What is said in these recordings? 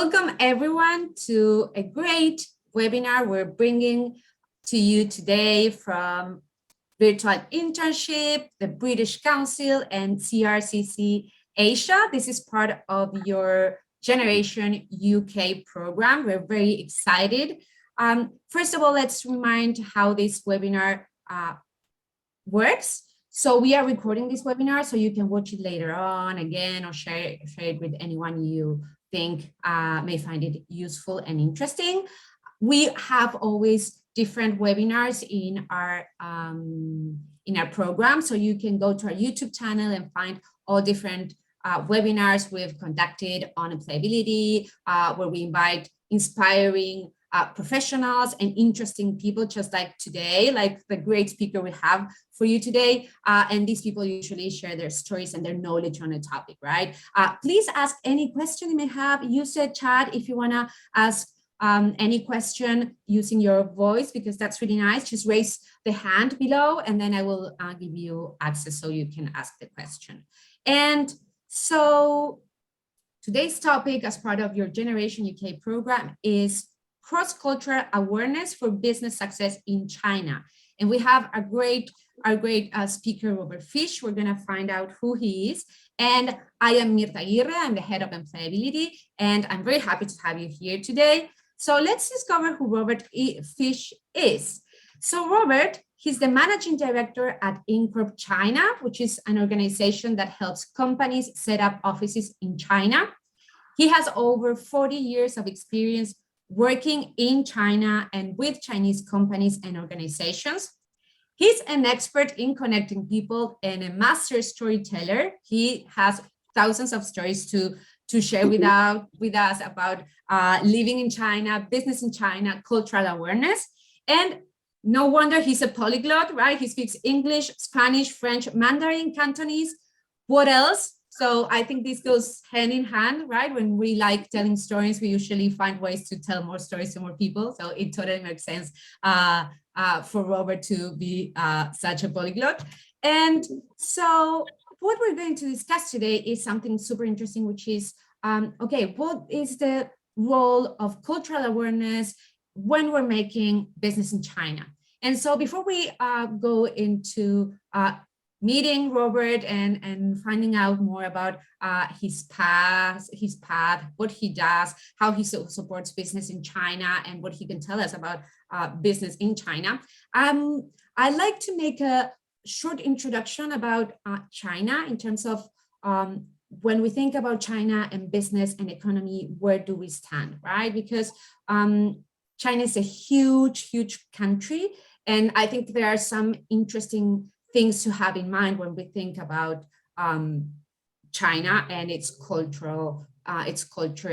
Welcome everyone to a great webinar we're bringing to you today from Virtual Internship, the British Council, and CRCC Asia. This is part of your Generation UK program. We're very excited. First of all, let's remind how this webinar works. So we are recording this webinar so you can watch it later on again or share it with anyone you think may find it useful and interesting. We have always different webinars in our program, so you can go to our YouTube channel and find all different webinars we've conducted on employability, where we invite inspiring professionals and interesting people just like today, like the great speaker we have for you today. And these people usually share their stories and their knowledge on a topic, right? Please ask any question you may have. Use the chat if you want to ask any question using your voice, because that's really nice. Just raise the hand below and then I will give you access so you can ask the question. And so today's topic as part of your Generation UK program is cross-cultural awareness for business success in China. And we have our great speaker, Robert Fisch. We're going to find out who he is. And I am Mirta Aguirre. I'm the head of employability, and I'm very happy to have you here today. So let's discover who Robert Fisch is. So Robert, he's the managing director at Incorp China, which is an organization that helps companies set up offices in China. He has over 40 years of experience working in China and with Chinese companies and organizations. He's an expert in connecting people and a master storyteller. He has thousands of stories to share with us about living in China, business in China, cultural awareness. And no wonder he's a polyglot, right? He speaks English, Spanish, French, Mandarin, Cantonese. What else? So I think this goes hand in hand, right? When we like telling stories, we usually find ways to tell more stories to more people. So it totally makes sense for Robert to be such a polyglot. And so what we're going to discuss today is something super interesting, which is, okay, what is the role of cultural awareness when we're making business in China? And so before we go into meeting Robert and finding out more about his path, what he does, how he supports business in China, and what he can tell us about business in China, I'd like to make a short introduction about China in terms of when we think about China and business and economy, where do we stand, right? Because China is a huge country, and I think there are some interesting things to have in mind when we think about China and its culture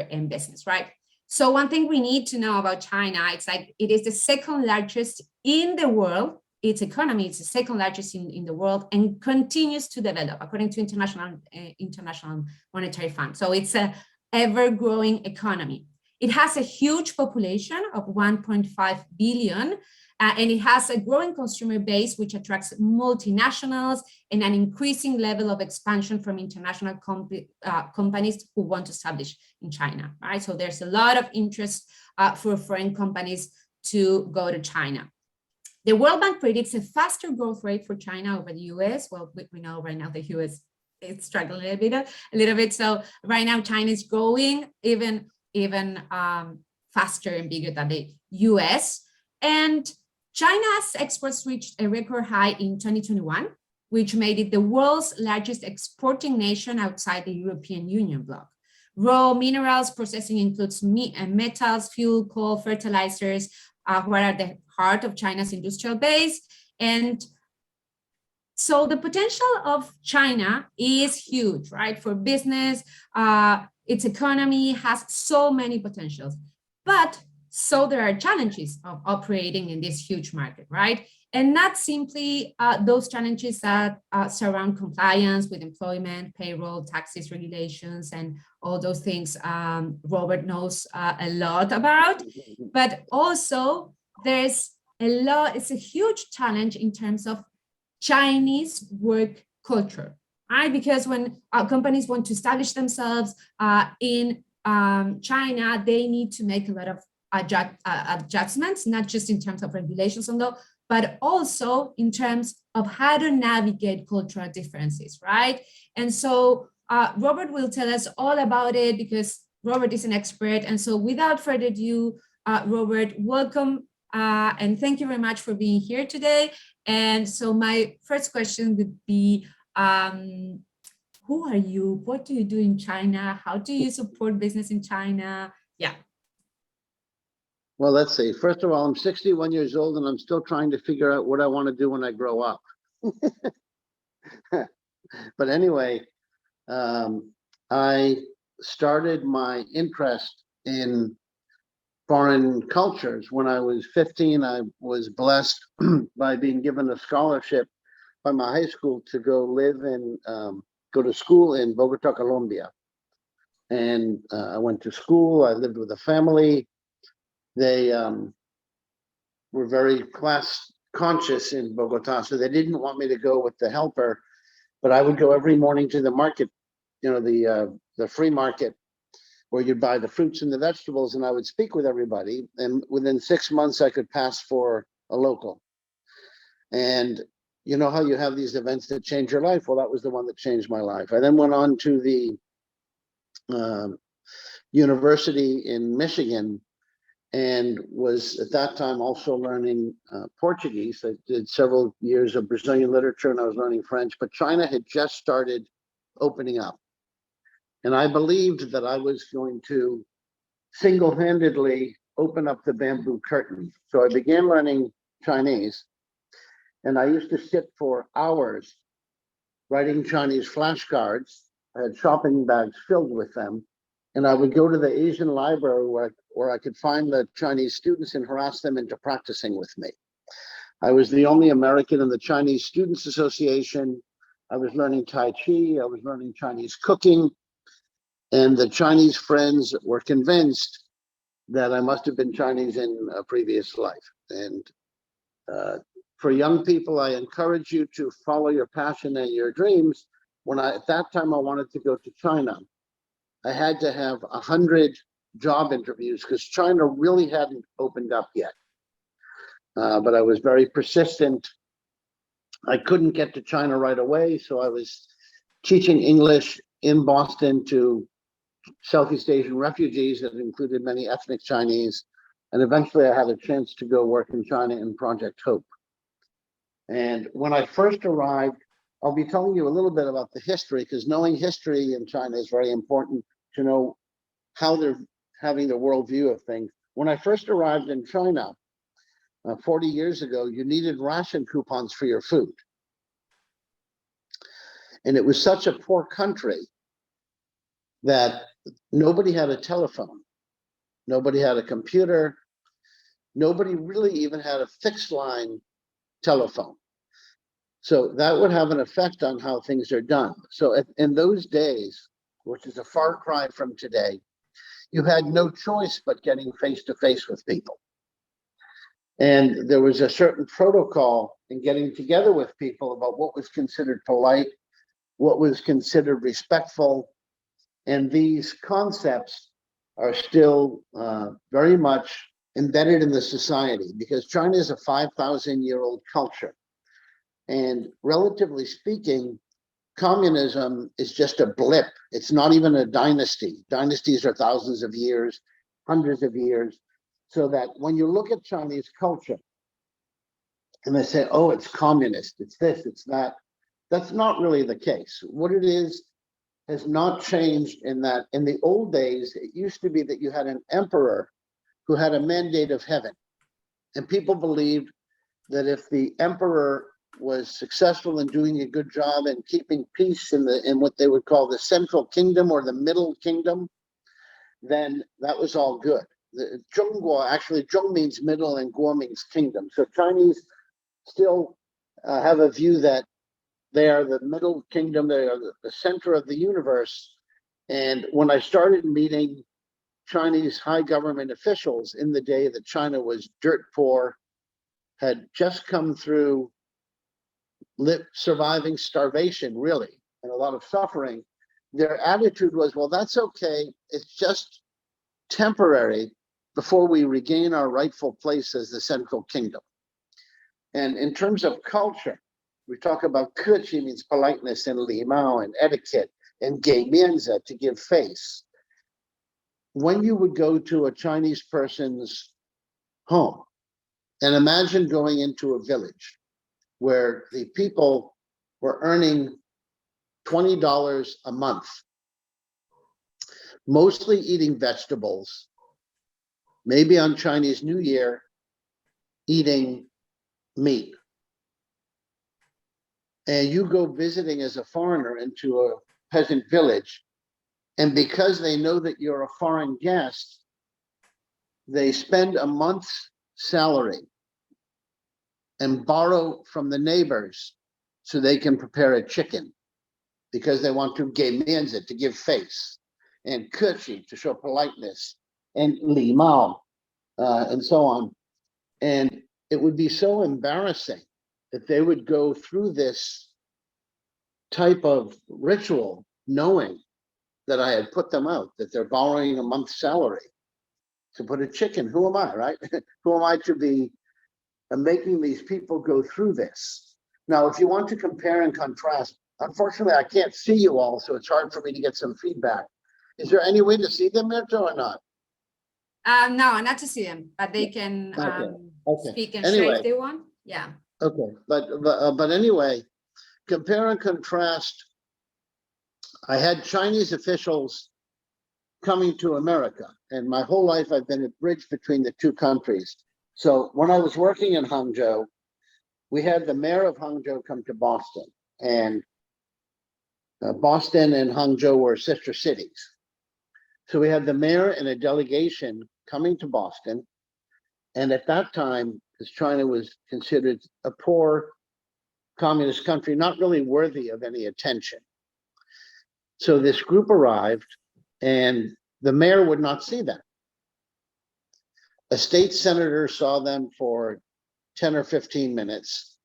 and business, right? So one thing we need to know about China, it's like it is the second largest in the world. Its economy is the second largest in the world and continues to develop according to International Monetary Fund. So it's a ever-growing economy. It has a huge population of 1.5 billion. And it has a growing consumer base, which attracts multinationals and an increasing level of expansion from international companies who want to establish in China, right? So there's a lot of interest for foreign companies to go to China. The World Bank predicts a faster growth rate for China over the US. Well, we know right now the US is struggling a little bit. So right now China is growing even faster and bigger than the US. And China's exports reached a record high in 2021, which made it the world's largest exporting nation outside the European Union bloc. Raw minerals processing includes metals, fuel, coal, fertilizers, what are the heart of China's industrial base. And so the potential of China is huge, right? For business, its economy has so many potentials, but so there are challenges of operating in this huge market, right? And not simply those challenges that surround compliance with employment, payroll, taxes, regulations, and all those things Robert knows a lot about. But also there's it's a huge challenge in terms of Chinese work culture, right? Because when companies want to establish themselves in China, they need to make a lot of adjustments, not just in terms of regulations and law, but also in terms of how to navigate cultural differences, right? And so Robert will tell us all about it because Robert is an expert. And so without further ado, Robert, welcome and thank you very much for being here today. And so my first question would be, who are you? What do you do in China? How do you support business in China? Yeah. Well, let's see. First of all, I'm 61 years old and I'm still trying to figure out what I want to do when I grow up. But anyway, I started my interest in foreign cultures when I was 15. I was blessed by being given a scholarship by my high school to go to school in Bogota, Colombia. And I went to school. I lived with a family. They were very class conscious in Bogota, so they didn't want me to go with the helper, but I would go every morning to the market, the free market, where you'd buy the fruits and the vegetables, and I would speak with everybody. And within 6 months, I could pass for a local. And you know how you have these events that change your life? Well, that was the one that changed my life. I then went on to the university in Michigan and was at that time also learning Portuguese. I did several years of Brazilian literature and I was learning French, but China had just started opening up. And I believed that I was going to single-handedly open up the bamboo curtain. So I began learning Chinese, and I used to sit for hours writing Chinese flashcards. I had shopping bags filled with them. And I would go to the Asian library where I could find the Chinese students and harass them into practicing with me. I was the only American in the Chinese Students Association. I was learning Tai Chi. I was learning Chinese cooking. And the Chinese friends were convinced that I must have been Chinese in a previous life. And for young people, I encourage you to follow your passion and your dreams. At that time, I wanted to go to China. I had to have 100 job interviews because China really hadn't opened up yet. But I was very persistent. I couldn't get to China right away, so I was teaching English in Boston to Southeast Asian refugees that included many ethnic Chinese. And eventually I had a chance to go work in China in Project Hope. And when I first arrived, I'll be telling you a little bit about the history, because knowing history in China is very important to know how they're having the worldview of things. When I first arrived in China 40 years ago, you needed ration coupons for your food. And it was such a poor country that nobody had a telephone. Nobody had a computer. Nobody really even had a fixed line telephone. So that would have an effect on how things are done. So in those days, which is a far cry from today, you had no choice but getting face to face with people. And there was a certain protocol in getting together with people about what was considered polite, what was considered respectful. And these concepts are still very much embedded in the society, because China is a 5,000-year-old culture. And relatively speaking, communism is just a blip. It's not even a dynasty. Dynasties are thousands of years, hundreds of years. So that when you look at Chinese culture and they say, oh, it's communist, it's this, it's that, that's not really the case. What it is has not changed, in that in the old days, it used to be that you had an emperor who had a mandate of heaven. And people believed that if the emperor was successful in doing a good job and keeping peace in what they would call the central kingdom or the middle kingdom, then that was all good. The Zhongguo, actually, Zhong means middle and Guo means kingdom. So Chinese still have a view that they are the middle kingdom, they are the center of the universe. And when I started meeting Chinese high government officials in the day that China was dirt poor, had just come through surviving starvation, really, and a lot of suffering, their attitude was, well, that's okay. It's just temporary before we regain our rightful place as the central kingdom. And in terms of culture, we talk about 客气 means politeness, and 礼貌 and etiquette, and 给面子 to give face. When you would go to a Chinese person's home, and imagine going into a village where the people were earning $20 a month, mostly eating vegetables, maybe on Chinese New Year, eating meat. And you go visiting as a foreigner into a peasant village, and because they know that you're a foreign guest, they spend a month's salary and borrow from the neighbors so they can prepare a chicken, because they want to 给面子 to give face, and 客气 to show politeness, and 礼貌 and so on. And it would be so embarrassing that they would go through this type of ritual knowing that I had put them out, that they're borrowing a month's salary to put a chicken. Who am I, right? Who am I to be making these people go through this? Now, if you want to compare and contrast, unfortunately, I can't see you all, so it's hard for me to get some feedback. Is there any way to see them, Mirto, or not? No, not to see them, but they can Okay. speak and Anyway. share if they want. Yeah. Okay, but anyway, compare and contrast. I had Chinese officials coming to America, and my whole life I've been a bridge between the two countries. So when I was working in Hangzhou, we had the mayor of Hangzhou come to Boston, and Boston and Hangzhou were sister cities. So we had the mayor and a delegation coming to Boston. And at that time, because China was considered a poor communist country, not really worthy of any attention. So this group arrived, and the mayor would not see them. A state senator saw them for 10 or 15 minutes.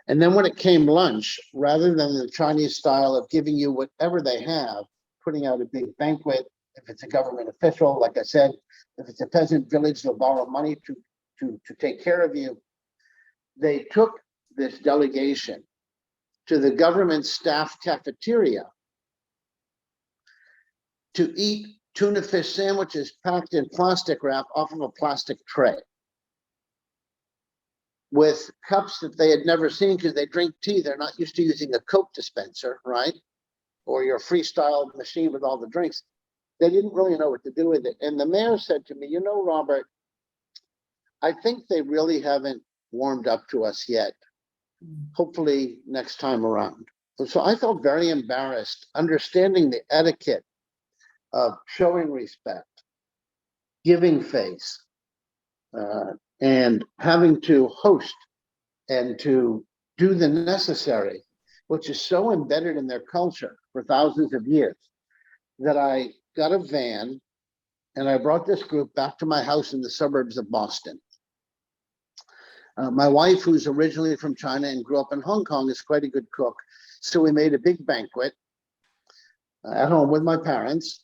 And then when it came lunch, rather than the Chinese style of giving you whatever they have, putting out a big banquet, if it's a government official, like I said, if it's a peasant village, they'll borrow money to take care of you. They took this delegation to the government staff cafeteria to eat tuna fish sandwiches packed in plastic wrap off of a plastic tray, with cups that they had never seen, because they drink tea. They're not used to using a Coke dispenser, right? Or your freestyle machine with all the drinks. They didn't really know what to do with it. And the mayor said to me, you know, Robert, I think they really haven't warmed up to us yet. Hopefully next time around. So I felt very embarrassed, understanding the etiquette of showing respect, giving face, and having to host and to do the necessary, which is so embedded in their culture for thousands of years, that I got a van and I brought this group back to my house in the suburbs of Boston. My wife, who's originally from China and grew up in Hong Kong, is quite a good cook. So we made a big banquet at home with my parents.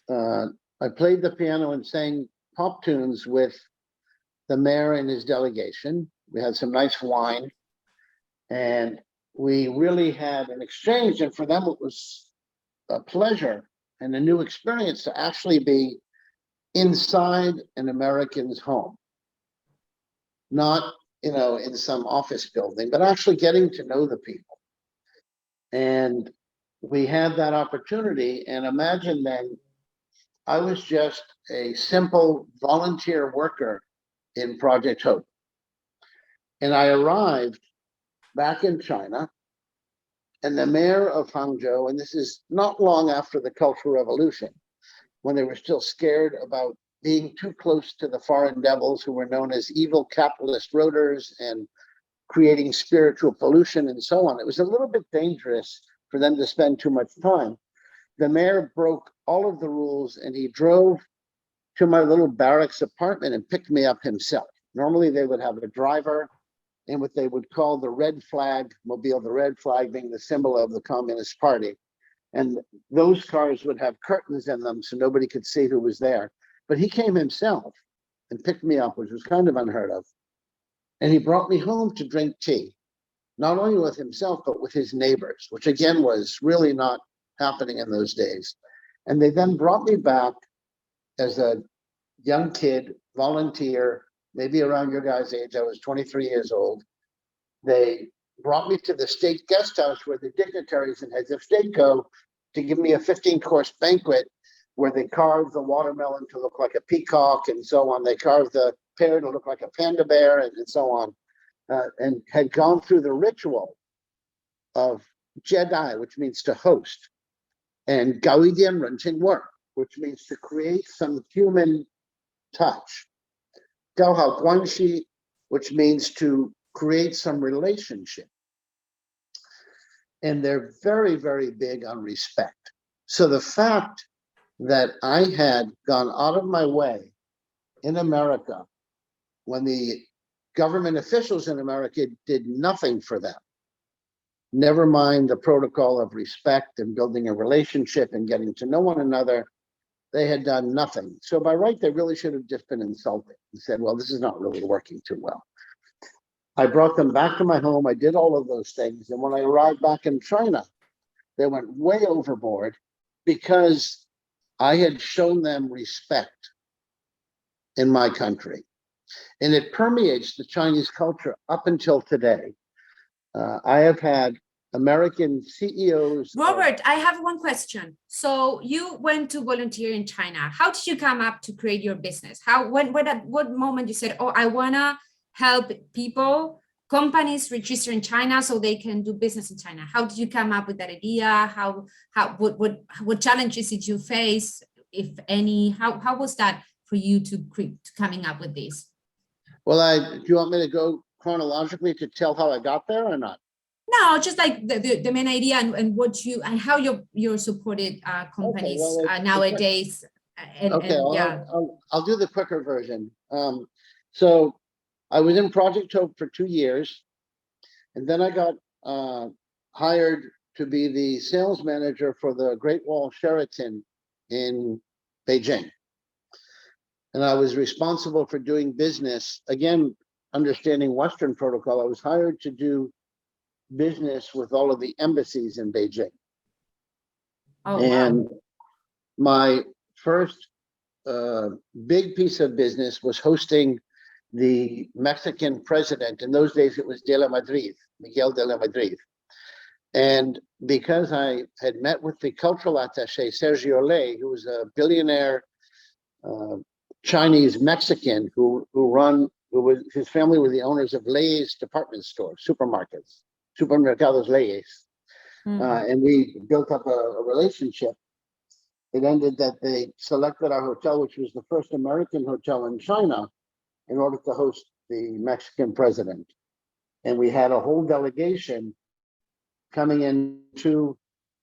I played the piano and sang pop tunes with the mayor and his delegation. We had some nice wine, and we really had an exchange. And for them, it was a pleasure and a new experience to actually be inside an American's home. Not, you know, in some office building, but actually getting to know the people. And we had that opportunity. And imagine then, I was just a simple volunteer worker in Project Hope. And I arrived back in China, and the mayor of Hangzhou, and this is not long after the Cultural Revolution, when they were still scared about being too close to the foreign devils who were known as evil capitalist roaders and creating spiritual pollution and so on. It was a little bit dangerous for them to spend too much time. The mayor broke all of the rules, and he drove to my little barracks apartment and picked me up himself. Normally they would have a driver in what they would call the red flag mobile, the red flag being the symbol of the Communist Party. And those cars would have curtains in them so nobody could see who was there. But he came himself and picked me up, which was kind of unheard of. And he brought me home to drink tea, not only with himself, but with his neighbors, which again was really not happening in those days. And they then brought me back as a young kid, volunteer, maybe around your guys' age. I was 23 years old. They brought me to the state guest house where the dignitaries and heads of state go to give me a 15-course banquet where they carved the watermelon to look like a peacock and so on. They carved the pear to look like a panda bear and so on, and had gone through the ritual of Jedi, which means to host, and Gaoidian Renting work, which means to create some human touch. Gaohao Guanxi, which means to create some relationship. And they're very, very big on respect. So the fact that I had gone out of my way in America when the government officials in America did nothing for them, never mind the protocol of respect and building a relationship and getting to know one another, they had done nothing. So by right, they really should have just been insulted and said, well, this is not really working too well. I brought them back to my home. I did all of those things. And when I arrived back in China, they went way overboard because I had shown them respect in my country. And it permeates the Chinese culture up until today. I have had American CEOs. Robert, I have one question. So you went to volunteer in China. How did you come up to create your business? When at what moment you said, oh, I wanna help people, companies register in China so they can do business in China? How did you come up with that idea? What challenges did you face, if any? How was that for you to coming up with this? Well, do you want me to go chronologically to tell how I got there or not? No, just like the main idea and what you and how you're supported companies nowadays. I'll do the quicker version. So I was in Project Hope for 2 years, and then I got hired to be the sales manager for the Great Wall Sheraton in Beijing. And I was responsible for doing business, again, understanding Western protocol. I was hired to do business with all of the embassies in Beijing. Oh, and wow. My first big piece of business was hosting the Mexican president. In those days, it was De la Madrid, Miguel de la Madrid. And because I had met with the cultural attaché, Sergio Ley, who was a billionaire Chinese Mexican his family were the owners of Ley's department stores, supermarkets, Supermercados Leyes. And we built up a relationship. It ended that they selected our hotel, which was the first American hotel in China, in order to host the Mexican president. And we had a whole delegation coming into,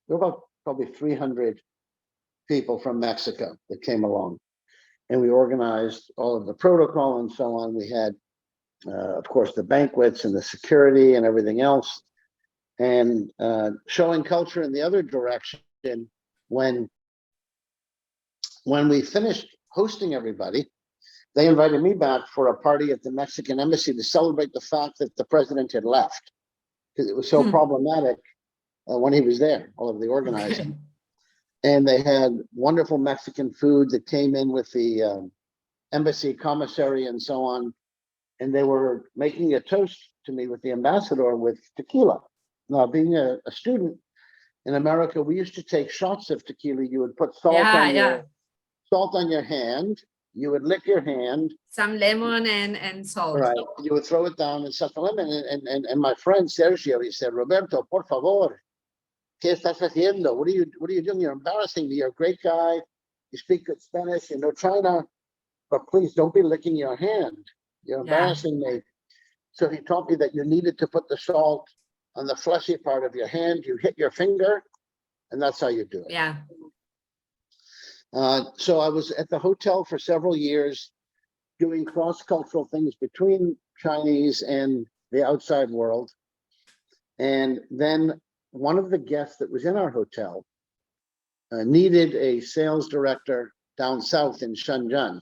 there were about probably 300 people from Mexico that came along. And we organized all of the protocol and so on. We had, of course, the banquets and the security and everything else. And showing culture in the other direction, when we finished hosting everybody, they invited me back for a party at the Mexican embassy to celebrate the fact that the president had left, because it was so problematic when he was there, all of the organizing. Okay. And they had wonderful Mexican food that came in with the embassy commissary and so on. And they were making a toast to me with the ambassador with tequila. Now, being a student in America, we used to take shots of tequila. You would put salt on your hand. You would lick your hand. Some lemon and salt. Right. You would throw it down and suck the lemon. And my friend Sergio, he said, Roberto, por favor, ¿qué estás haciendo? What are you doing? You're embarrassing me. You're a great guy. You speak good Spanish. You know China, but please don't be licking your hand. You're embarrassing me. So he taught me that you needed to put the salt on the fleshy part of your hand. You hit your finger, and that's how you do it. Yeah. So I was at the hotel for several years doing cross-cultural things between Chinese and the outside world. And then one of the guests that was in our hotel needed a sales director down south in Shenzhen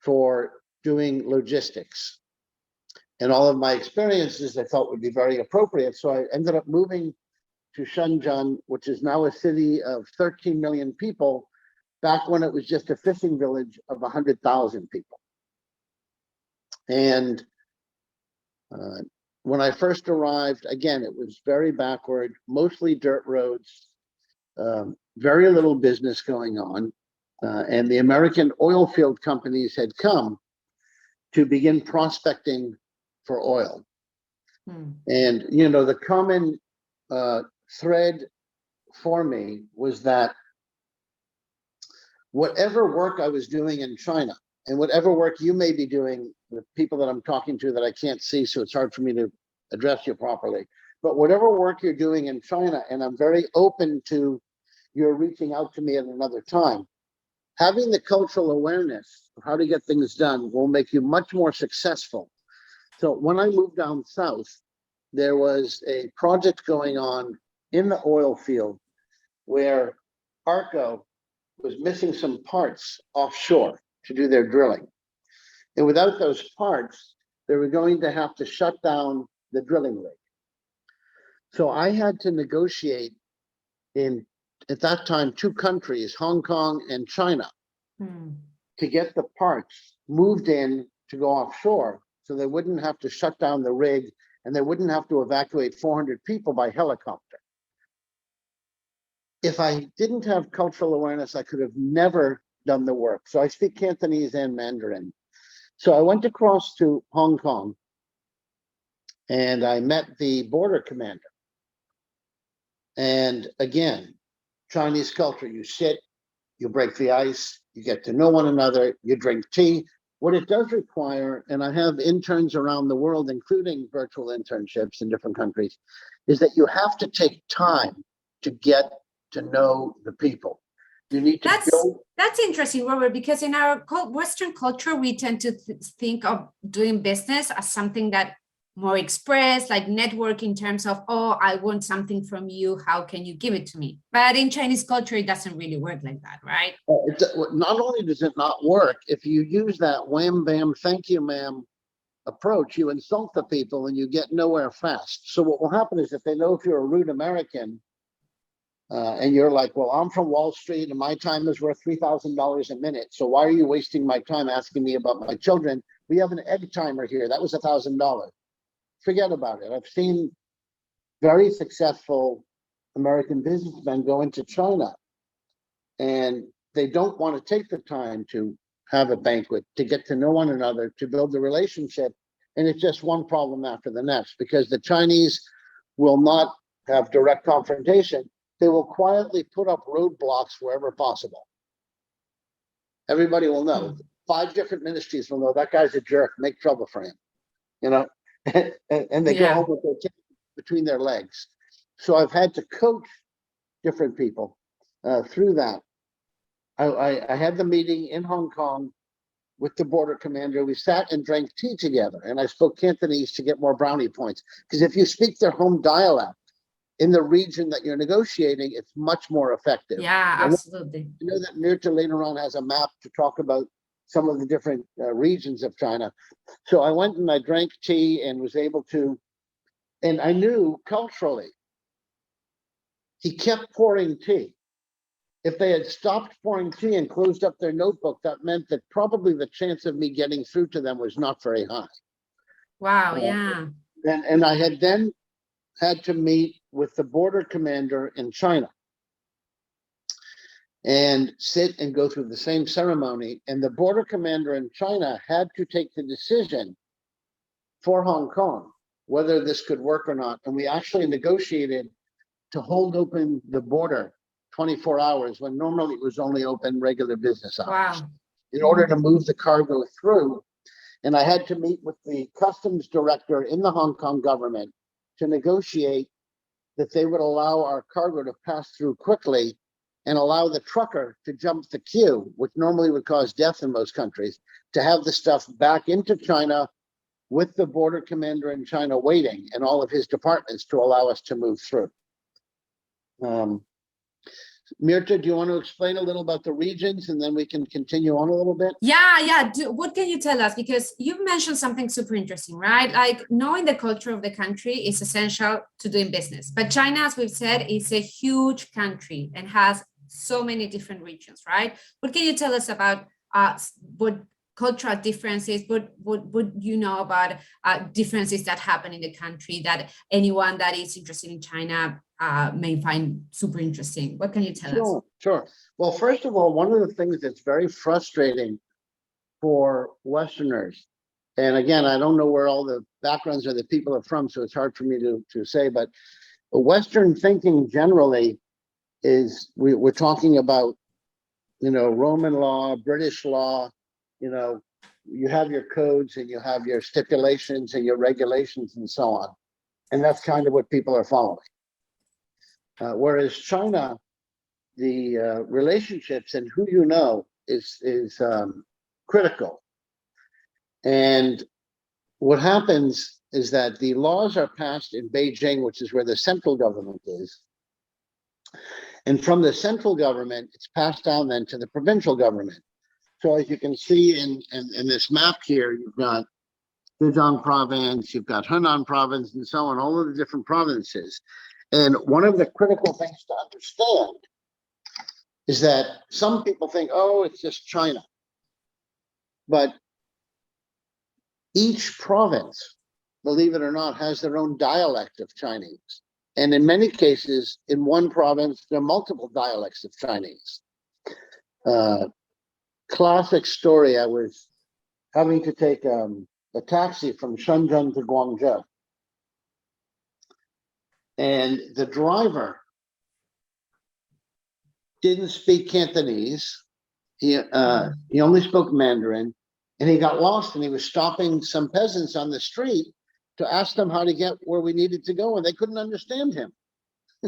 for doing logistics. And all of my experiences I felt would be very appropriate. So I ended up moving to Shenzhen, which is now a city of 13 million people, back when it was just a fishing village of 100,000 people. And when I first arrived, again, it was very backward, mostly dirt roads, very little business going on. And the American oil field companies had come to begin prospecting for oil. And, you know, the common thread for me was that whatever work I was doing in China and whatever work you may be doing, the people that I'm talking to that I can't see, so it's hard for me to address you properly, but whatever work you're doing in China, and I'm very open to your reaching out to me at another time, having the cultural awareness of how to get things done will make you much more successful. So when I moved down south, there was a project going on in the oil field where ARCO was missing some parts offshore to do their drilling. And without those parts, they were going to have to shut down the drilling rig. So I had to negotiate in, at that time, 2 countries, Hong Kong and China, to get the parts moved in to go offshore so they wouldn't have to shut down the rig and they wouldn't have to evacuate 400 people by helicopter. If I didn't have cultural awareness, I could have never done the work. So I speak Cantonese and Mandarin. So I went across to Hong Kong and I met the border commander. And again, Chinese culture, you sit, you break the ice, you get to know one another, you drink tea. What it does require, and I have interns around the world, including virtual internships in different countries, is that you have to take time to get to know the people. You need to build. That's interesting, Robert, because in our Western culture, we tend to think of doing business as something that more express, like network in terms of, oh, I want something from you, how can you give it to me? But in Chinese culture, it doesn't really work like that, right? Not only does it not work, if you use that wham, bam, thank you, ma'am approach, you insult the people and you get nowhere fast. So what will happen is if they know if you're a rude American, and you're like, well, I'm from Wall Street and my time is worth $3,000 a minute. So why are you wasting my time asking me about my children? We have an egg timer here. That was $1,000. Forget about it. I've seen very successful American businessmen go into China and they don't want to take the time to have a banquet, to get to know one another, to build a relationship. And it's just one problem after the next because the Chinese will not have direct confrontation. They will quietly put up roadblocks wherever possible. Everybody will know. 5 different ministries will know that guy's a jerk, make trouble for him, you know, and they go home with their tail between their legs. So I've had to coach different people through that. I had the meeting in Hong Kong with the border commander. We sat and drank tea together and I spoke Cantonese to get more brownie points. Because if you speak their home dialect, in the region that you're negotiating, it's much more effective. Yeah, absolutely. You know that Mirta later on has a map to talk about some of the different regions of China. So I went and I drank tea and was able to, and I knew culturally, he kept pouring tea. If they had stopped pouring tea and closed up their notebook, that meant that probably the chance of me getting through to them was not very high. Wow, yeah. And I had then had to meet with the border commander in China and sit and go through the same ceremony. And the border commander in China had to take the decision for Hong Kong, whether this could work or not. And we actually negotiated to hold open the border 24 hours when normally it was only open regular business hours. Wow. In order to move the cargo through. And I had to meet with the customs director in the Hong Kong government to negotiate that they would allow our cargo to pass through quickly and allow the trucker to jump the queue, which normally would cause death in most countries, to have the stuff back into China with the border commander in China waiting and all of his departments to allow us to move through. Mirta, do you want to explain a little about the regions and then we can continue on a little bit? Yeah. What can you tell us? Because you've mentioned something super interesting, right? Like knowing the culture of the country is essential to doing business. But China, as we've said, is a huge country and has so many different regions, right? What can you tell us about what cultural differences, what you know about differences that happen in the country that anyone that is interested in China may find super interesting? What can you tell us? Sure. Well, first of all, one of the things that's very frustrating for Westerners, and again, I don't know where all the backgrounds of the people are from, so it's hard for me to say, but Western thinking generally is we're talking about, Roman law, British law, you have your codes and you have your stipulations and your regulations and so on. And that's kind of what people are following. Whereas China, the relationships and who you know is critical. And what happens is that the laws are passed in Beijing, which is where the central government is. And from the central government, it's passed down then to the provincial government. So as you can see in this map here, you've got Zhejiang province, you've got Henan province, and so on, all of the different provinces. And one of the critical things to understand is that some people think, oh, it's just China. But each province, believe it or not, has their own dialect of Chinese. And in many cases, in one province, there are multiple dialects of Chinese. Classic story, I was having to take a taxi from Shenzhen to Guangzhou. And the driver didn't speak Cantonese. He only spoke Mandarin, and he got lost, and he was stopping some peasants on the street to ask them how to get where we needed to go, and they couldn't understand him.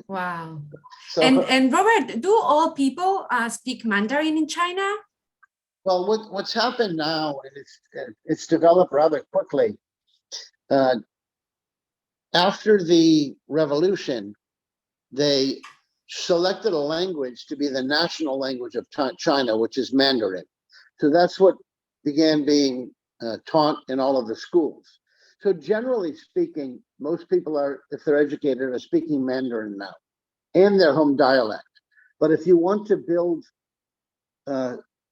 Wow. So, and Robert, do all people speak Mandarin in China? well, what's happened now, and it's developed rather quickly. After the revolution, they selected a language to be the national language of China, which is Mandarin. So that's what began being taught in all of the schools. So generally speaking, most people are, if they're educated, are speaking Mandarin now and their home dialect. But if you want to build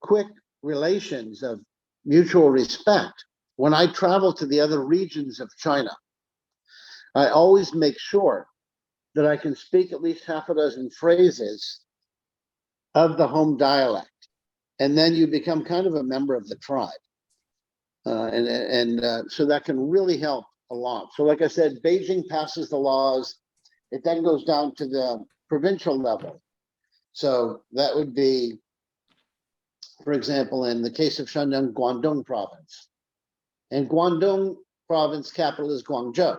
quick relations of mutual respect, when I travel to the other regions of China, I always make sure that I can speak at least half a dozen phrases of the home dialect. And then you become kind of a member of the tribe. So that can really help a lot. So like I said, Beijing passes the laws. It then goes down to the provincial level. So that would be, for example, in the case of Shandong, Guangdong province. And Guangdong province capital is Guangzhou.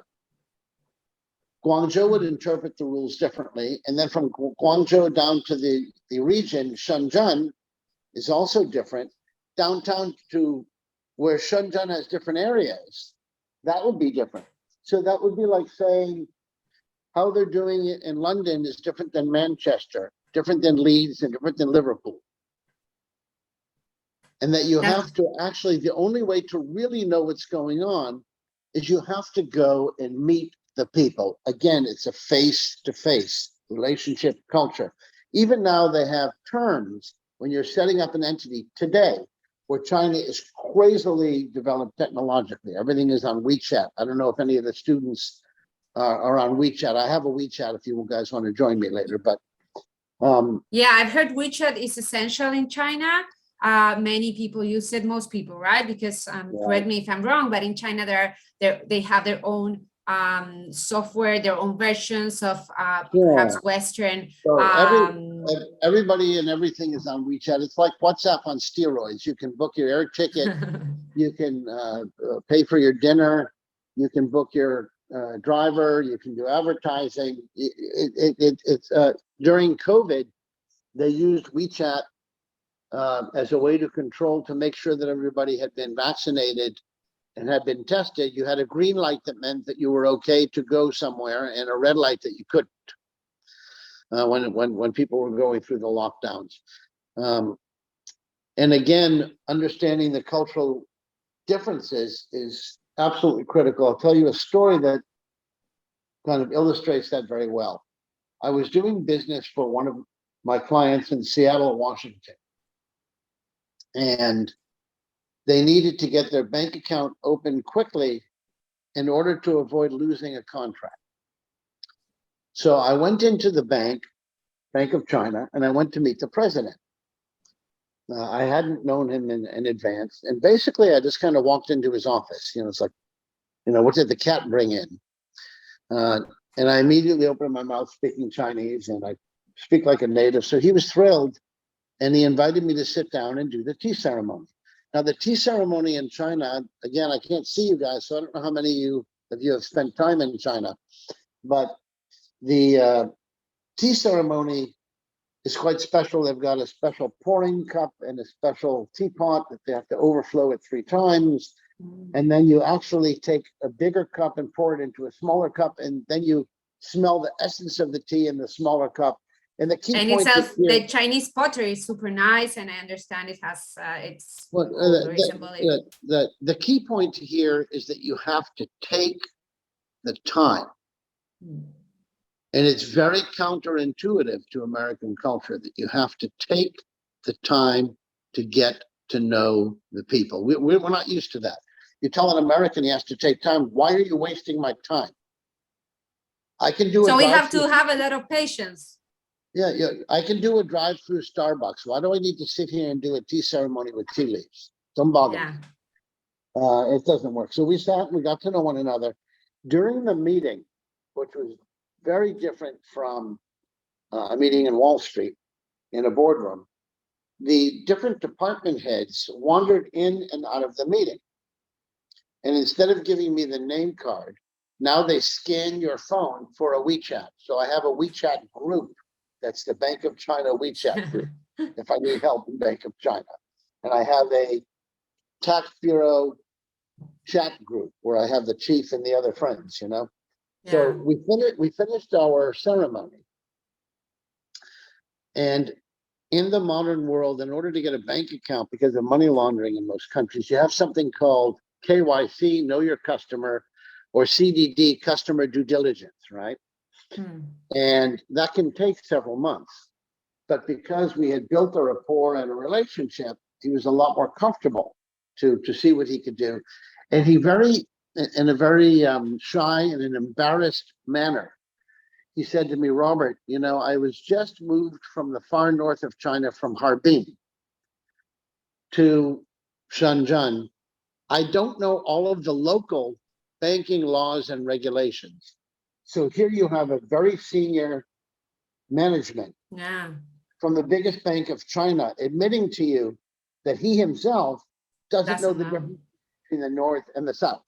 Guangzhou would interpret the rules differently. And then from Guangzhou down to the region, Shenzhen is also different. Downtown to where Shenzhen has different areas, that would be different. So that would be like saying how they're doing it in London is different than Manchester, different than Leeds, and different than Liverpool. And that you have to actually, the only way to really know what's going on is you have to go and meet the people. Again, it's a face-to-face relationship culture. Even now they have terms when you're setting up an entity today, where China is crazily developed technologically. Everything is on WeChat. I don't know if any of the students are on WeChat. I have a WeChat if you guys want to join me later, but yeah, I've heard WeChat is essential in China. Many people use it, most people, right? Because correct me if I'm wrong, but in China they have their own software, their own versions of perhaps Western. So everybody and everything is on WeChat. It's like WhatsApp on steroids. You can book your air ticket, you can pay for your dinner, you can book your driver, you can do advertising. It's during COVID, they used WeChat as a way to control, to make sure that everybody had been vaccinated and had been tested. You had a green light that meant that you were okay to go somewhere, and a red light that you couldn't. when people were going through the lockdowns. And again, understanding the cultural differences is absolutely critical. I'll tell you a story that kind of illustrates that very well. I was doing business for one of my clients in Seattle, Washington, and they needed to get their bank account open quickly in order to avoid losing a contract. So I went into the Bank of China, and I went to meet the president. I hadn't known him in advance, and basically I just kind of walked into his office. It's like, what did the cat bring in? And I immediately opened my mouth speaking Chinese, and I speak like a native. So he was thrilled, and he invited me to sit down and do the tea ceremony. Now, the tea ceremony in China, again, I can't see you guys, so I don't know how many of you have spent time in China, but the tea ceremony is quite special. They've got a special pouring cup and a special teapot that they have to overflow it 3 times. And then you actually take a bigger cup and pour it into a smaller cup, and then you smell the essence of the tea in the smaller cup. And the key point the Chinese pottery is super nice, and I understand it has the key point here is that you have to take the time. And it's very counterintuitive to American culture that you have to take the time to get to know the people. We're not used to that. You tell an American he has to take time. Why are you wasting my time? I can do. So we have to have a lot of patience. Yeah. I can do a drive-through Starbucks. Why do I need to sit here and do a tea ceremony with tea leaves? Don't bother me. It doesn't work. So we sat and we got to know one another. During the meeting, which was very different from a meeting in Wall Street in a boardroom, the different department heads wandered in and out of the meeting. And instead of giving me the name card, now they scan your phone for a WeChat. So I have a WeChat group. That's the Bank of China WeChat group, if I need help in Bank of China. And I have a tax bureau chat group where I have the chief and the other friends, So we finished our ceremony. And in the modern world, in order to get a bank account, because of money laundering in most countries, you have something called KYC, know your customer, or CDD, customer due diligence, right? And that can take several months. But because we had built a rapport and a relationship, he was a lot more comfortable to see what he could do. And he in a very shy and an embarrassed manner, he said to me, Robert, I was just moved from the far north of China, from Harbin to Shenzhen. I don't know all of the local banking laws and regulations. So here you have a very senior management from the biggest bank of China admitting to you that he himself doesn't know the difference between the north and the south.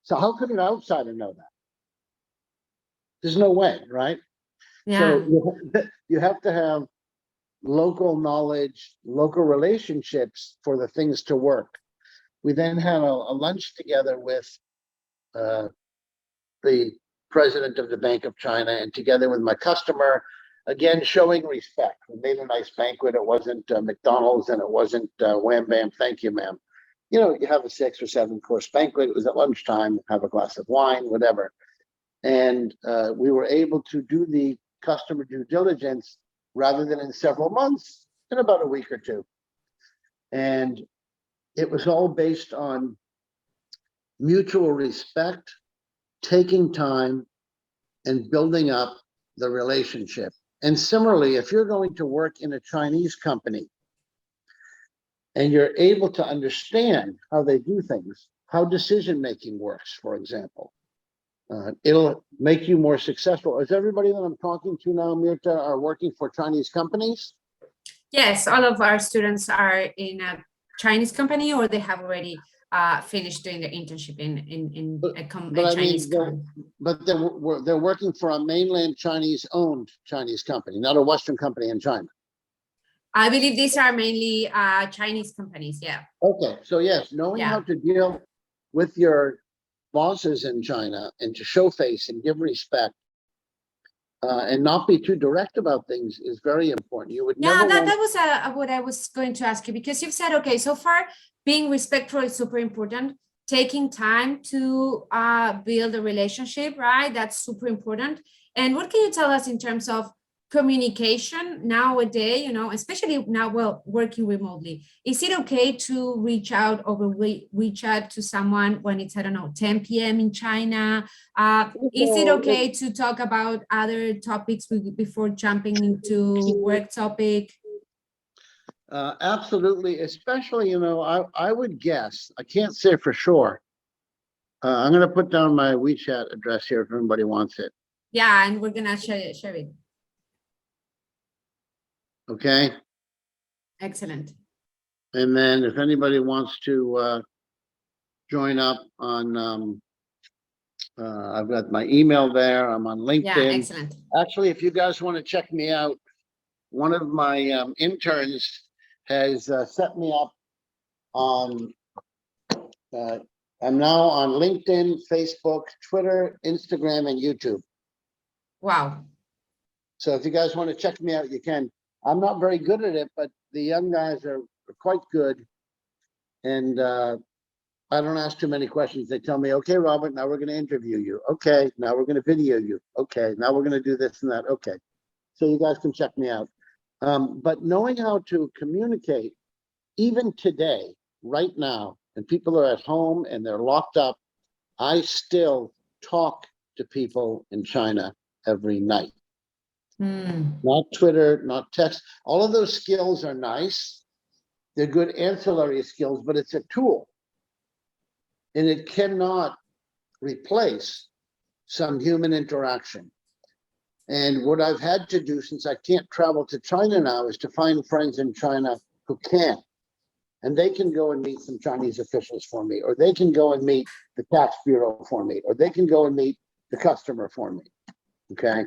So how could an outsider know that? There's no way, right? So you have to have local knowledge, local relationships for the things to work. We then had a lunch together with the president of the Bank of China, and together with my customer, again, showing respect. We made a nice banquet. It wasn't McDonald's, and it wasn't wham, bam, thank you, ma'am. You have a 6 or 7 course banquet. It was at lunchtime, have a glass of wine, whatever. And we were able to do the customer due diligence rather than in several months, in about a week or 2. And it was all based on mutual respect, taking time, and building up the relationship. And similarly, if you're going to work in a Chinese company and you're able to understand how they do things, how decision-making works, for example, it'll make you more successful. Is everybody that I'm talking to now, Mirta, are working for Chinese companies? Yes, all of our students are in a Chinese company, or they have already finished doing their internship in a Chinese company. But they're working for a mainland Chinese-owned Chinese company, not a Western company in China. I believe these are mainly Chinese companies, yeah. Okay, so yes, knowing how to deal with your bosses in China and to show face and give respect and not be too direct about things is very important. You would Yeah, never that, want. that was what I was going to ask you, because you've said, okay, so far being respectful is super important. Taking time to build a relationship, right? That's super important. And what can you tell us in terms of communication nowadays, you know, especially now, well, working remotely? Is it okay to reach out over WeChat to someone when it's, I don't know, 10 p.m. in China? Is it Well, okay to talk about other topics before jumping into work topic? absolutely, especially, you know, I would guess, I can't say for sure. I'm going to put down my WeChat address here if anybody wants it. Yeah, and we're gonna share it. Okay. Excellent. And then if anybody wants to join up on, I've got my email there. I'm on Yeah, LinkedIn. excellent. Actually, if you guys want to check me out, one of my interns has set me up on, I'm now on LinkedIn, Facebook, Twitter, Instagram, and YouTube. Wow. So if you guys want to check me out, you can. I'm not very good at it, but the young guys are quite good. And I don't ask too many questions. They tell me, okay, Robert, now we're going to interview you. Okay, now we're going to video you. Okay, now we're going to do this and that. Okay. So you guys can check me out. But knowing how to communicate, even today, right now, and people are at home and they're locked up, I still talk to people in China every night. Not Twitter, not text. All of those skills are nice. They're good ancillary skills, but it's a tool. And it cannot replace some human interaction. And what I've had to do, since I can't travel to China now, is to find friends in China who can. And they can go and meet some Chinese officials for me, or they can go and meet the tax bureau for me, or they can go and meet the customer for me. Okay.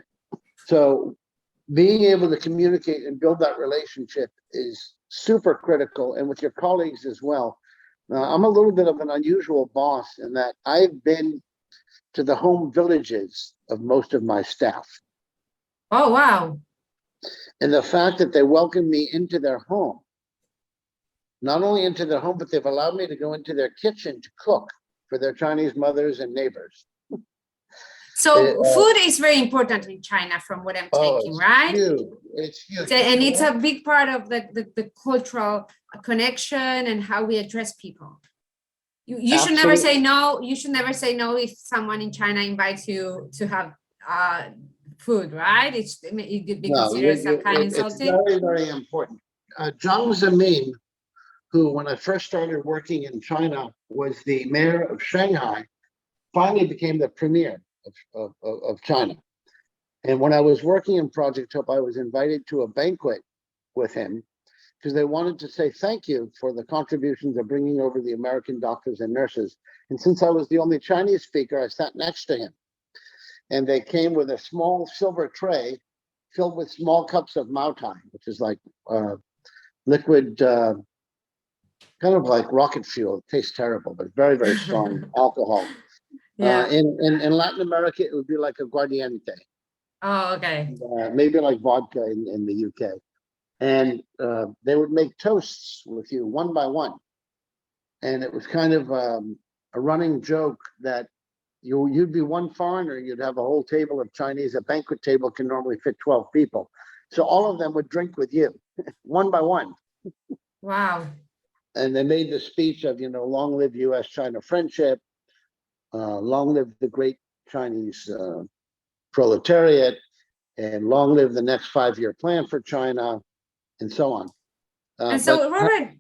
So being able to communicate and build that relationship is super critical, and with your colleagues as well. I'm a little bit of an unusual boss in that I've been to the home villages of most of my staff. Oh, wow. And the fact that they welcomed me into their home, not only into their home, but they've allowed me to go into their kitchen to cook for their Chinese mothers and neighbors. So food is very important in China, from what I'm taking, it's right? huge. It's huge. And it's a big part of the cultural connection and how we address people. You should never say no. You should never say no if someone in China invites you to have food, right? It could be considered some kind of insulting. It's very, very important. Jiang Zemin, who, when I first started working in China, was the mayor of Shanghai, finally became the premier of China. And when I was working in Project Hope, I was invited to a banquet with him because they wanted to say thank you for the contributions of bringing over the American doctors and nurses. And since I was the only Chinese speaker, I sat next to him. And they came with a small silver tray filled with small cups of Maotai, which is like liquid, kind of like rocket fuel. It tastes terrible, but very, very strong alcohol. Yeah. In Latin America, it would be like a guardiente. Oh, okay. Maybe like vodka in the UK. And they would make toasts with you one by one. And it was kind of a running joke that you'd be one foreigner, you'd have a whole table of Chinese. A banquet table can normally fit 12 people. So all of them would drink with you one by one. Wow. And they made the speech of, you know, long live US-China friendship, long live the great Chinese proletariat, and long live the next 5-year plan for China, and so on. And so, Robert,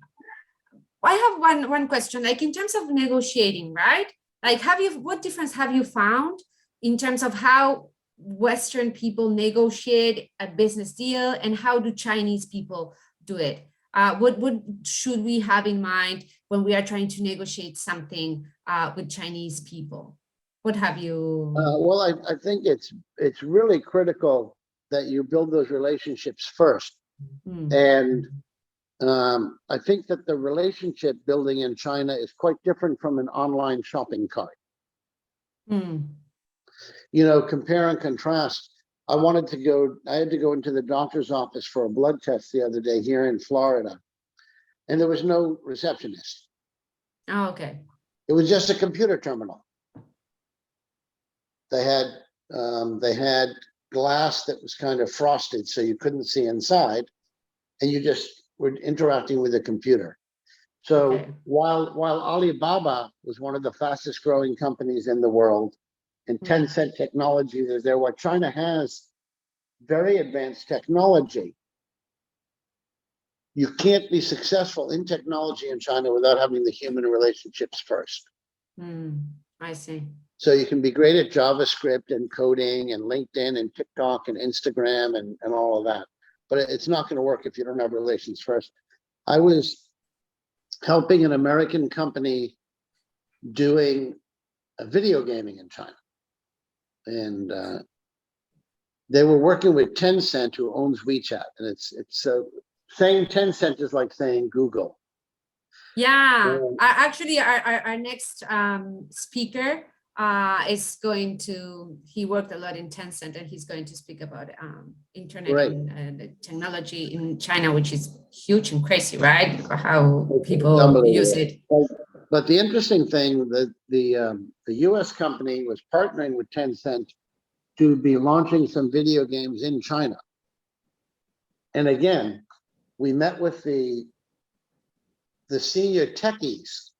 I have one question, like in terms of negotiating, right? Like, what difference have you found in terms of how Western people negotiate a business deal and how do Chinese people do it? What should we have in mind when we are trying to negotiate something with Chinese people? What have you? Well, I think it's really critical that you build those relationships first. And I think that the relationship building in China is quite different from an online shopping cart. You know, compare and contrast. I had to go into the doctor's office for a blood test the other day here in Florida, and there was no receptionist. Oh, okay. It was just a computer terminal. They had glass that was kind of frosted, so you couldn't see inside, and you just were interacting with a computer. So Okay. while Alibaba was one of the fastest growing companies in the world, and Tencent technology is there, what China has very advanced technology. You can't be successful in technology in China without having the human relationships first. I see. So you can be great at JavaScript and coding and LinkedIn and TikTok and Instagram and all of that. But it's not going to work if you don't have relations first. I was helping an American company doing video gaming in China. And they were working with Tencent, who owns WeChat. And it's saying Tencent is like saying Google. Yeah, actually, our next speaker is going to, he worked a lot in Tencent, and he's going to speak about internet Right. and technology in China, which is huge and crazy, right? How It's people unbelievable. use it. But the interesting thing that the US company was partnering with Tencent to be launching some video games in China. And again, we met with the senior techies.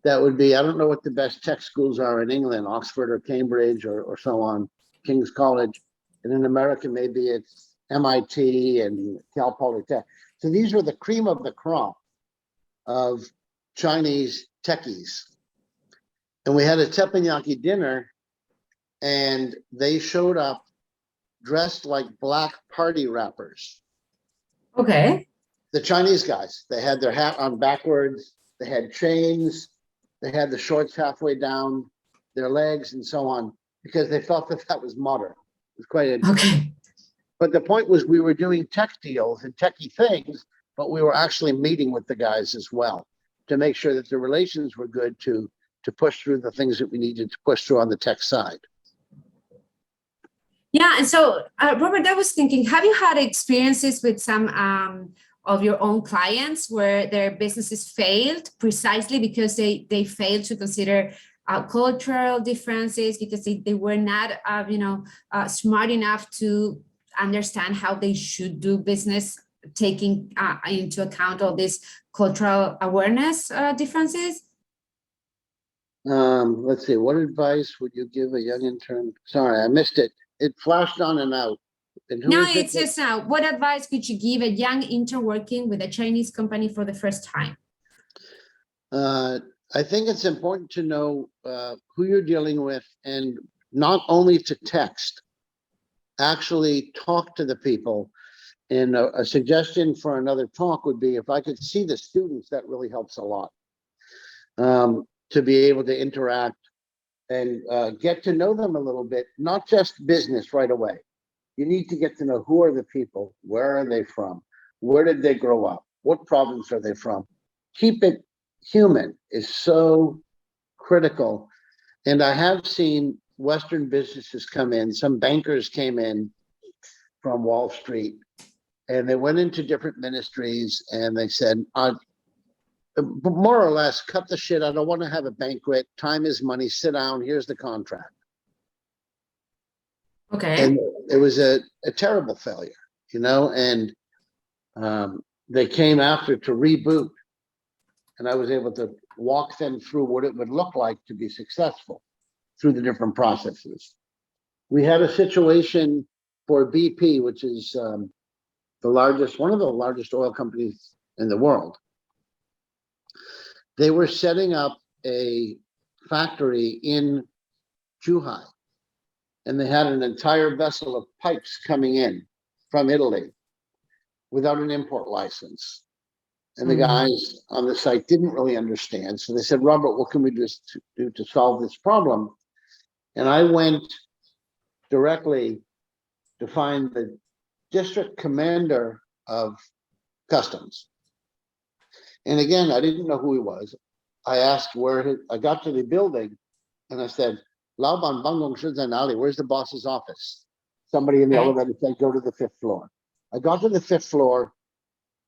That would be, I don't know what the best tech schools are in England, Oxford or Cambridge or so on, King's College. And in America, maybe it's MIT and Cal Polytech. So these were the cream of the crop of Chinese techies. And we had a teppanyaki dinner, and they showed up dressed like black party rappers. Okay. The Chinese guys, they had their hat on backwards, they had chains, they had the shorts halfway down their legs and so on, because they felt that that was modern. It was quite interesting. Okay. But the point was, we were doing tech deals and techie things, but we were actually meeting with the guys as well to make sure that the relations were good to push through the things that we needed to push through on the tech side. Yeah, and so Robert, I was thinking, have you had experiences with some of your own clients where their businesses failed precisely because they failed to consider cultural differences, because they were not smart enough to understand how they should do business, taking into account all these cultural awareness differences? Let's see, what advice would you give a young intern? Sorry, I missed it. It flashed on and out. And who No, is it says now, what advice could you give a young intern working with a Chinese company for the first time? I think it's important to know who you're dealing with, and not only to text, actually talk to the people. And a suggestion for another talk would be, if I could see the students, that really helps a lot. To be able to interact and get to know them a little bit, not just business right away. You need to get to know, who are the people, where are they from, where did they grow up, what province are they from. Keep it human is so critical. And I have seen Western businesses come in, some bankers came in from Wall Street, and they went into different ministries and they said, more or less, cut the shit. I don't want to have a banquet. Time is money. Sit down. Here's the contract. Okay. And it was a terrible failure, and they came after to reboot. And I was able to walk them through what it would look like to be successful through the different processes. We had a situation for BP, which is one of the largest oil companies in the world. They were setting up a factory in Zhuhai, and they had an entire vessel of pipes coming in from Italy without an import license. And the guys on the site didn't really understand. So they said, Robert, what can we do to solve this problem? And I went directly to find the district commander of customs. And again, I didn't know who he was. I asked I got to the building and I said, Laoban Bangong Shenzhen Ali, where's the boss's office? Somebody in the Okay. elevator said, go to the 5th floor. I got to the 5th floor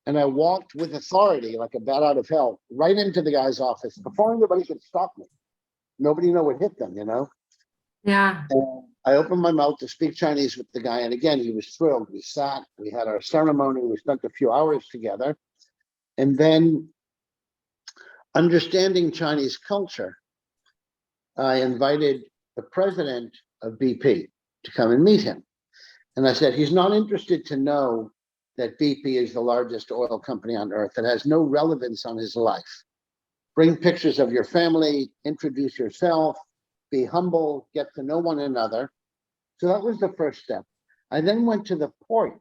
and I walked with authority, like a bat out of hell, right into the guy's office before anybody could stop me. Nobody knew what hit them, you know? Yeah. And I opened my mouth to speak Chinese with the guy. And again, he was thrilled. We sat, we had our ceremony, we spent a few hours together. And then, understanding Chinese culture, I invited the president of BP to come and meet him. And I said, he's not interested to know that BP is the largest oil company on earth. It has no relevance on his life. Bring pictures of your family, introduce yourself, be humble, get to know one another. So that was the first step. I then went to the port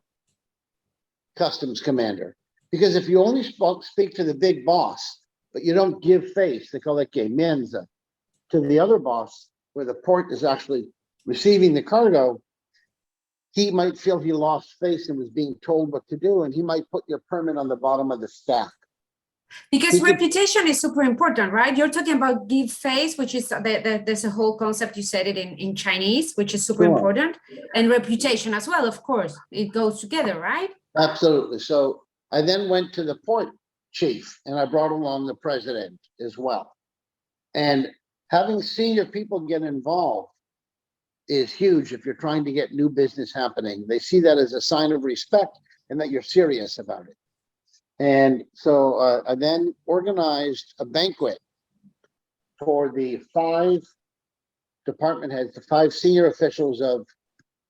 customs commander, because if you only speak to the big boss, but you don't give face, they call it gemenza, to the other boss, where the port is actually receiving the cargo, he might feel he lost face and was being told what to do, and he might put your permit on the bottom of the stack. Because reputation is super important, right? You're talking about give face, which is there's a whole concept, you said it in Chinese, which is super important, and reputation as well, of course. It goes together, right? Absolutely. So I then went to the port chief and I brought along the president as well. And having senior people get involved is huge if you're trying to get new business happening. They see that as a sign of respect and that you're serious about it. And so I then organized a banquet for the 5 department heads, the 5 senior officials of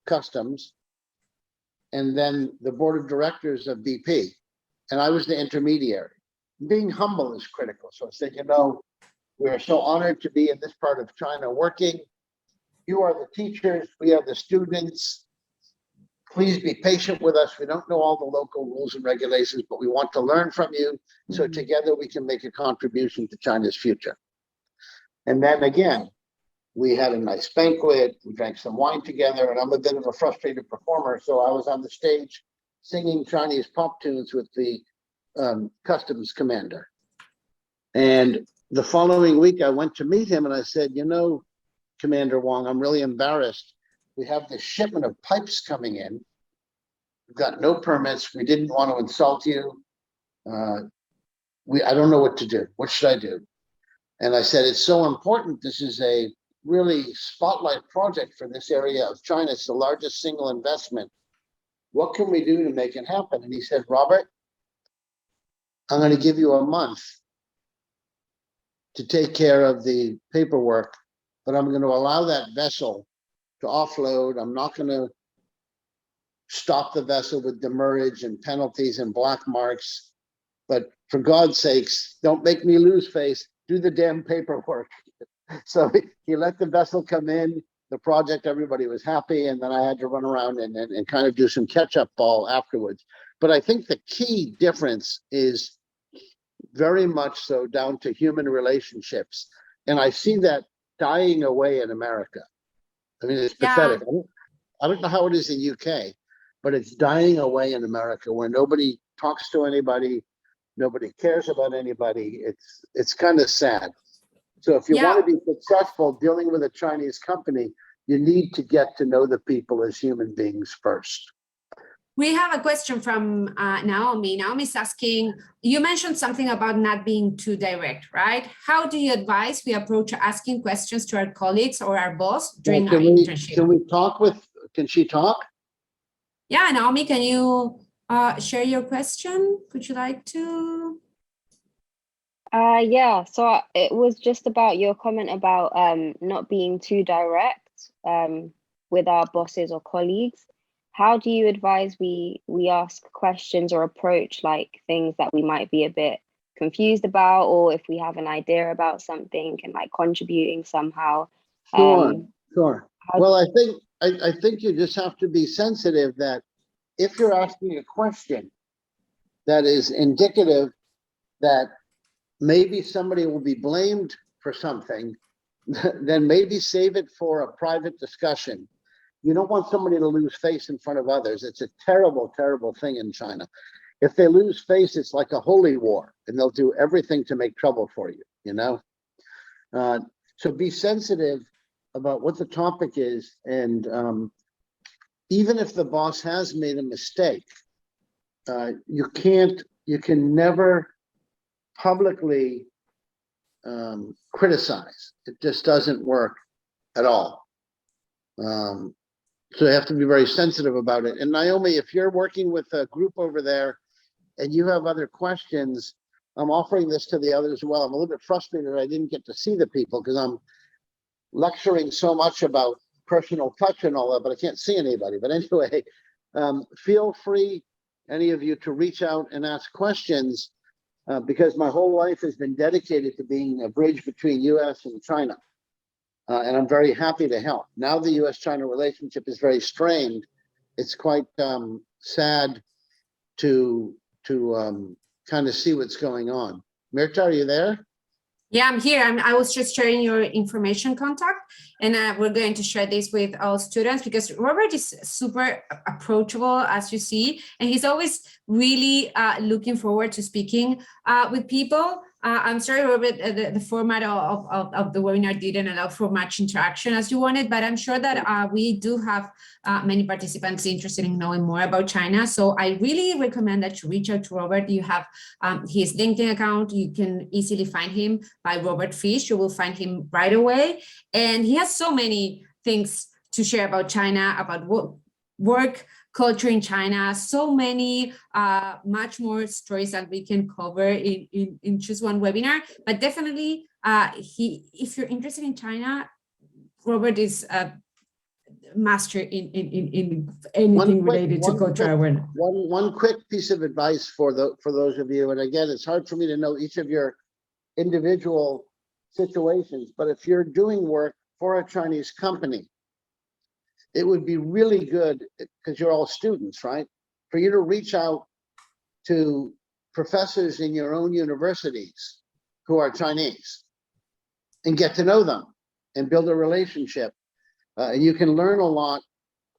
customs, and then the board of directors of BP. And I was the intermediary. Being humble is critical. So I said, you know, we are so honored to be in this part of China working. You are the teachers, we are the students. Please be patient with us. We don't know all the local rules and regulations, but we want to learn from you. So together we can make a contribution to China's future. And then again, we had a nice banquet. We drank some wine together, and I'm a bit of a frustrated performer. So I was on the stage singing Chinese pop tunes with the customs commander. And the following week, I went to meet him and I said, you know, Commander Wong, I'm really embarrassed. We have this shipment of pipes coming in. We've got no permits. We didn't want to insult you. I don't know what to do. What should I do? And I said, it's so important. This is a really spotlight project for this area of China. It's the largest single investment. What can we do to make it happen? And he said, Robert, I'm going to give you a month to take care of the paperwork, but I'm going to allow that vessel to offload. I'm not going to stop the vessel with demurrage and penalties and black marks. But for God's sakes, don't make me lose face. Do the damn paperwork. So he let the vessel come in, the project, everybody was happy. And then I had to run around and kind of do some catch-up ball afterwards. But I think the key difference is very much so down to human relationships. And I see that dying away in America. I mean, it's pathetic. I don't know how it is in UK, but it's dying away in America where nobody talks to anybody, nobody cares about anybody. It's kind of sad. So if you want to be successful dealing with a Chinese company, you need to get to know the people as human beings first. We have a question from Naomi. Naomi's asking, you mentioned something about not being too direct, right? How do you advise we approach asking questions to our colleagues or our boss during our internship? Can she talk? Yeah, Naomi, can you share your question? Would you like to? Yeah, so it was just about your comment about not being too direct with our bosses or colleagues. How do you advise we ask questions or approach like things that we might be a bit confused about, or if we have an idea about something and like contributing somehow? Sure. Well, I think you just have to be sensitive that if you're asking a question that is indicative that maybe somebody will be blamed for something, then maybe save it for a private discussion. You don't want somebody to lose face in front of others. It's a terrible, terrible thing in China. If they lose face, it's like a holy war, and they'll do everything to make trouble for you, you know? So be sensitive about what the topic is, and even if the boss has made a mistake, you can never publicly criticize. It just doesn't work at all. So you have to be very sensitive about it. And Naomi, if you're working with a group over there and you have other questions, I'm offering this to the others as well. I'm a little bit frustrated I didn't get to see the people because I'm lecturing so much about personal touch and all that, but I can't see anybody. But anyway, feel free, any of you, to reach out and ask questions because my whole life has been dedicated to being a bridge between US and China. And I'm very happy to help. Now the US-China relationship is very strained. It's quite sad to kind of see what's going on. Mirta, are you there? Yeah, I'm here. I was just sharing your information contact, and we're going to share this with all students because Robert is super approachable, as you see, and he's always really looking forward to speaking with people. I'm sorry, Robert, the format of the webinar didn't allow for much interaction as you wanted, but I'm sure that we do have many participants interested in knowing more about China. So I really recommend that you reach out to Robert. You have his LinkedIn account. You can easily find him by Robert Fisch. You will find him right away. And he has so many things to share about China, about work culture in China, so many, much more stories that we can cover in just one webinar. But definitely, if you're interested in China, Robert is a master in anything related to culture awareness. One quick piece of advice for those of you, and again, it's hard for me to know each of your individual situations, but if you're doing work for a Chinese company, it would be really good, because you're all students, right? For you to reach out to professors in your own universities who are Chinese and get to know them and build a relationship. And you can learn a lot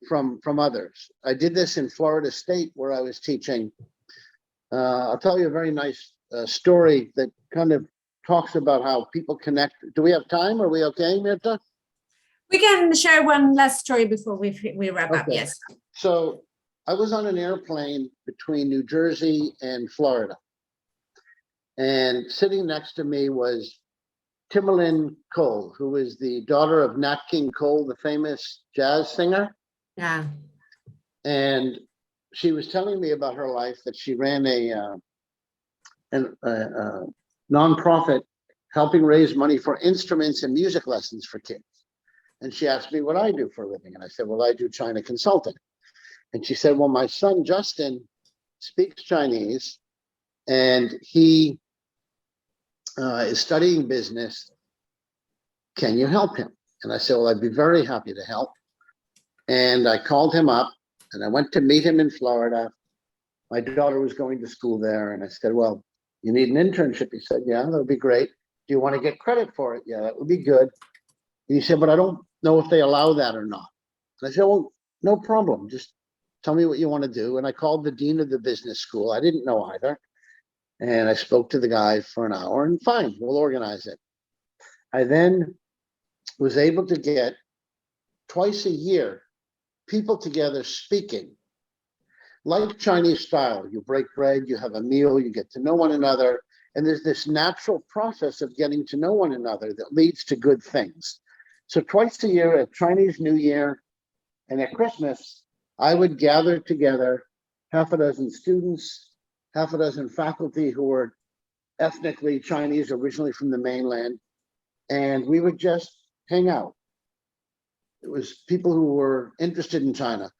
from others. I did this in Florida State where I was teaching. I'll tell you a very nice story that kind of talks about how people connect. Do we have time? Are we okay, Mirta? We can share one last story before we wrap up. Yes. So I was on an airplane between New Jersey and Florida. And sitting next to me was Timbaland Cole, who is the daughter of Nat King Cole, the famous jazz singer. Yeah. And she was telling me about her life, that she ran a nonprofit helping raise money for instruments and music lessons for kids. And she asked me what I do for a living. And I said, well, I do China consulting. And she said, well, my son, Justin, speaks Chinese and he is studying business. Can you help him? And I said, well, I'd be very happy to help. And I called him up and I went to meet him in Florida. My daughter was going to school there. And I said, well, you need an internship. He said, yeah, that would be great. Do you want to get credit for it? Yeah, that would be good. And he said, but I don't know if they allow that or not. And I said, well, no problem. Just tell me what you want to do. And I called the dean of the business school. I didn't know either. And I spoke to the guy for an hour and fine, we'll organize it. I then was able to get twice a year people together speaking like Chinese style. You break bread, you have a meal, you get to know one another. And there's this natural process of getting to know one another that leads to good things. So twice a year at Chinese New Year and at Christmas, I would gather together half a dozen students, half a dozen faculty who were ethnically Chinese, originally from the mainland, and we would just hang out. It was people who were interested in China,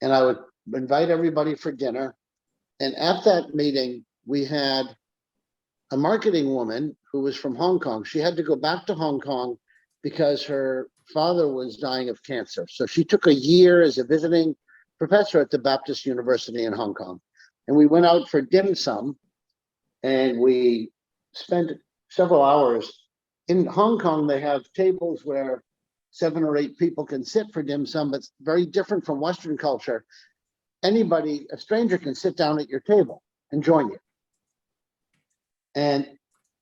and I would invite everybody for dinner. And at that meeting, we had a marketing woman who was from Hong Kong. She had to go back to Hong Kong because her father was dying of cancer. So she took a year as a visiting professor at the Baptist University in Hong Kong. And we went out for dim sum and we spent several hours. In Hong Kong, they have tables where 7 or 8 people can sit for dim sum, but it's very different from Western culture. Anybody, a stranger, can sit down at your table and join you. And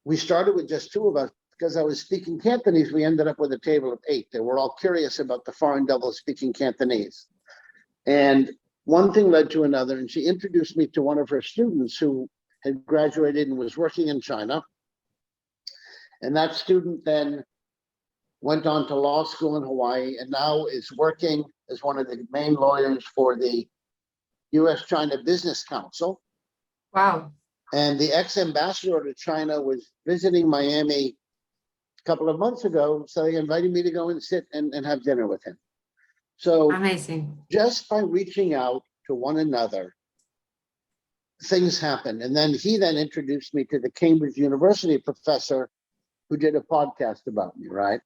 we started with just 2 of us. Because I was speaking Cantonese, we ended up with a table of 8. They were all curious about the foreign double speaking Cantonese. And one thing led to another, and she introduced me to one of her students who had graduated and was working in China. And that student then went on to law school in Hawaii and now is working as one of the main lawyers for the US-China Business Council. Wow. And the ex-ambassador to China was visiting Miami a couple of months ago, so he invited me to go and sit and have dinner with him. So Amazing. just by reaching out to one another, things happen. And then he then introduced me to the Cambridge University professor who did a podcast about me, right?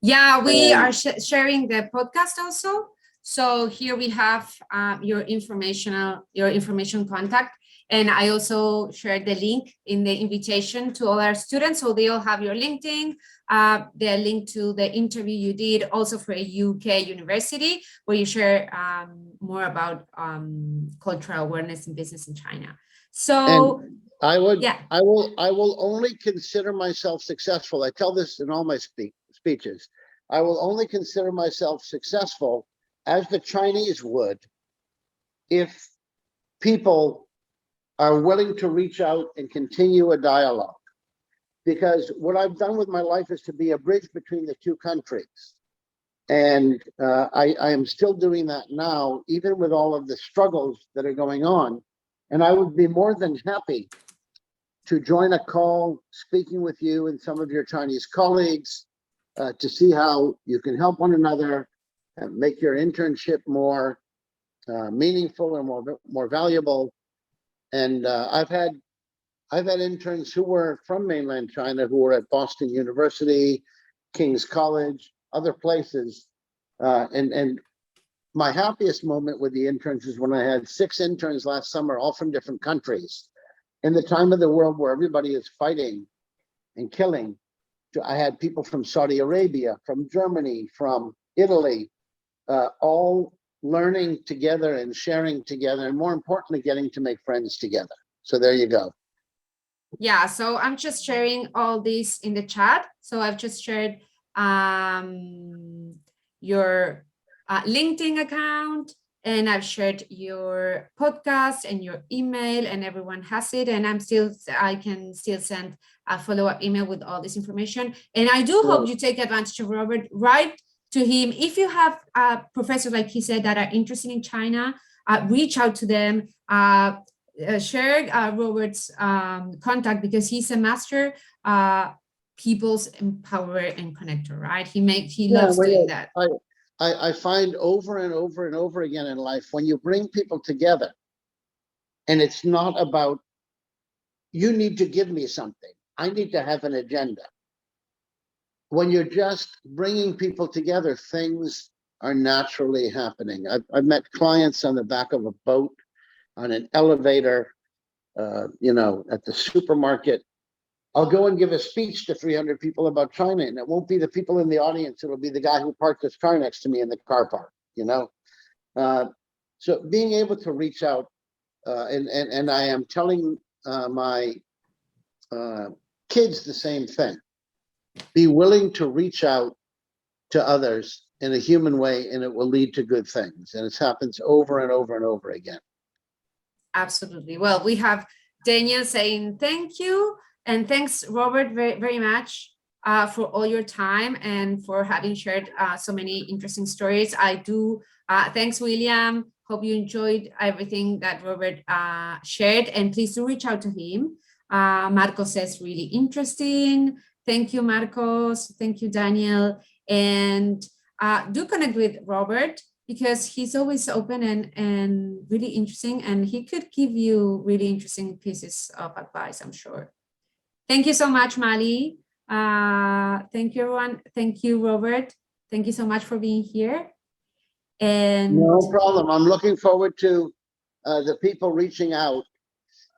Yeah, we And- are sharing the podcast also. So here we have your information contact. And I also shared the link in the invitation to all our students. So they all have your LinkedIn, the link to the interview you did also for a UK university, where you share more about cultural awareness in business in China. So I would, yeah. I will only consider myself successful. I tell this in all my speeches. I will only consider myself successful, as the Chinese would, if people are willing to reach out and continue a dialogue. Because what I've done with my life is to be a bridge between the two countries. And I am still doing that now, even with all of the struggles that are going on. And I would be more than happy to join a call speaking with you and some of your Chinese colleagues to see how you can help one another and make your internship more meaningful and more valuable. And I've had interns who were from mainland China who were at Boston University, King's College, other places. And my happiest moment with the interns is when I had 6 interns last summer, all from different countries. In the time of the world where everybody is fighting and killing, I had people from Saudi Arabia, from Germany, from Italy, all learning together and sharing together, and more importantly, getting to make friends together. So there you go. Yeah, so I'm just sharing all this in the chat. So I've just shared your LinkedIn account, and I've shared your podcast and your email, and everyone has it. And I can still send a follow-up email with all this information. And I do hope you take advantage of Robert. Write to him. If you have professors, like he said, that are interested in China, reach out to them. Share Robert's contact, because he's a master people's empower and connector, right? He loves doing that. I find over and over and over again in life, when you bring people together, and it's not about, you need to give me something, I need to have an agenda. When you're just bringing people together, things are naturally happening. I've met clients on the back of a boat, on an elevator, at the supermarket. I'll go and give a speech to 300 people about China, and it won't be the people in the audience. It'll be the guy who parked his car next to me in the car park, So being able to reach out, and I am telling my kids the same thing. Be willing to reach out to others in a human way, and it will lead to good things. And it happens over and over and over again. Absolutely. Well, we have Daniel saying thank you. And thanks, Robert, very, very much for all your time and for having shared so many interesting stories. I do. Thanks, William. Hope you enjoyed everything that Robert shared. And please do reach out to him. Marcos says, really interesting. Thank you, Marcos. Thank you, Daniel. And do connect with Robert, because he's always open and really interesting. And he could give you really interesting pieces of advice, I'm sure. Thank you so much, Mali. Thank you, everyone. Thank you, Robert. Thank you so much for being here. And no problem. I'm looking forward to the people reaching out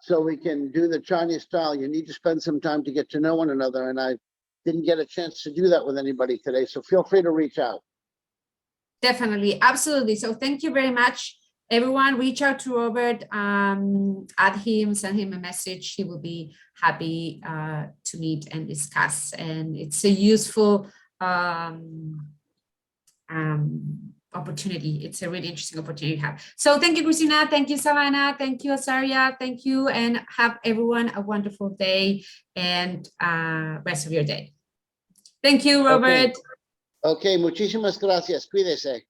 so we can do the Chinese style. You need to spend some time to get to know one another. And I didn't get a chance to do that with anybody today. So feel free to reach out. Definitely. Absolutely. So thank you very much. Everyone, reach out to Robert, add him, send him a message. He will be happy to meet and discuss. And it's a useful opportunity. It's a really interesting opportunity to have. So thank you, Christina. Thank you, Savannah. Thank you, Azaria. Thank you, and have everyone a wonderful day and rest of your day. Thank you, Robert. Okay, muchísimas gracias. Cuídese.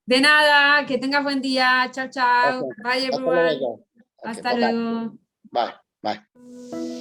De nada, que tengas buen día. Chao, chao. Okay. Bye, Hasta everyone. luego. Okay, Hasta bye-bye. luego. Bye. Bye.